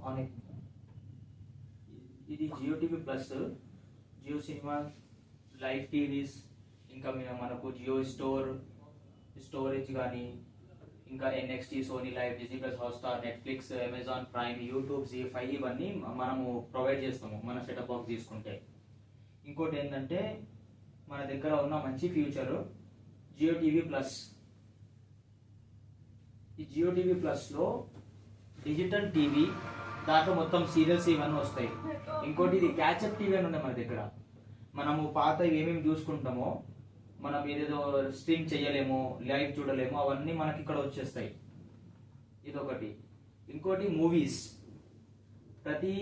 On ఇది Jio TV plus, Jio cinema, live TVs, ఇంకా మనకు జియో స్టోరేజ్ కానీ, ఇంకా NXT, Sony Liv, Disney plus, Hotstar, Netflix, Amazon Prime, YouTube, Zee5 ఇవన్నీ మనము ప్రొవైడ్ చేస్తాము మన సెటప్ బాక్స్ తీసుకుంటే. ఇంకోటి ఏంటంటే మన దగ్గర ఉన్న మంచి ఫ్యూచర్ జియో టీవీ ప్లస్. ఈ జియో టీవీ ప్లస్లో డిజిటల్ టీవీ, దాంట్లో మొత్తం సీరియల్స్ ఇవన్నీ వస్తాయి. ఇంకోటి ఇది క్యాచప్ టీవీ అని ఉంది మన దగ్గర. మనము పాత ఏమేమి చూసుకుంటామో, మనం ఏదేదో స్ట్రీమ్ చేయలేము, లైవ్ చూడలేము, అవన్నీ మనకి ఇక్కడ వచ్చేస్తాయి. ఇదొకటి. ఇంకోటి మూవీస్, ప్రతి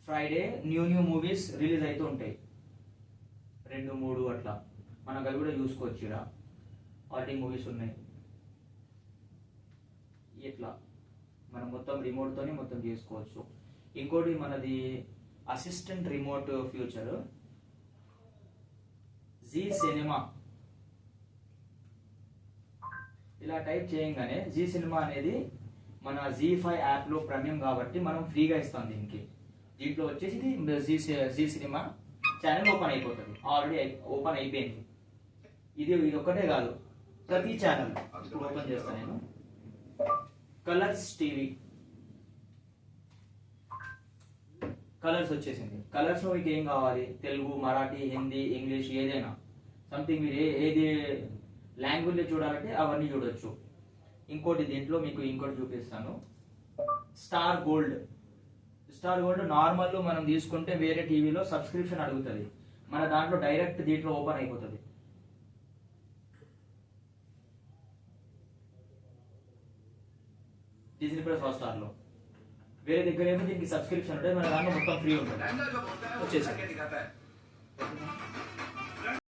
ఫ్రైడే న్యూ మూవీస్ రిలీజ్ అవుతూ ఉంటాయి, 2-3 అట్లా. మనకు అవి కూడా చూసుకోవచ్చు. ఇక్కడ ఆల్రెడీ మూవీస్ ఉన్నాయి. ఇట్లా మనం మొత్తం రిమోట్తోనే మొత్తం చేసుకోవచ్చు. ఇంకోటి మనది assistant remote future, Zee cinema. ఇలా టైప్ చేయగానే జీ సినిమా అనేది మన జీ5 యాప్లో ప్రీమియం కాబట్టి మనం ఫ్రీగా ఇస్తాం దీనికి. దీంట్లో వచ్చేసి జీ సినిమా ఛానల్ ఓపెన్ అయిపోతుంది, ఆల్రెడీ ఓపెన్ అయిపోయింది. ఇది ఒక్కటే కాదు, ప్రతి ఛానల్ ఇప్పుడు ఓపెన్ చేస్తాను నేను. కలర్స్ టీవీ, కలర్స్ వచ్చేసింది. కలర్స్ లో మీకు ఏం కావాలి, తెలుగు, మరాఠీ, హిందీ, ఇంగ్లీష్, ఏదైనా సంథింగ్ మీరు ఏది లాంగ్వేజ్ చూడాలంటే అవన్నీ చూడొచ్చు. ఇంకోటి దీంట్లో మీకు ఇంకోటి చూపిస్తాను, star gold. Star gold normal మనం తీసుకుంటే వేరే టీవీలో సబ్స్క్రిప్షన్ అడుగుతుంది, మన దాంట్లో డైరెక్ట్ దీంట్లో ఓపెన్ అయిపోతుంది. డిజ్నీ ప్లస్, హాట్స్టార్ లో. వేరే దగ్గర ఏమో దీనికి సబ్స్క్రిప్షన్ ఉంటుంది, మన దాంట్లో మొత్తం ఫ్రీ ఉంటుంది. వచ్చేసి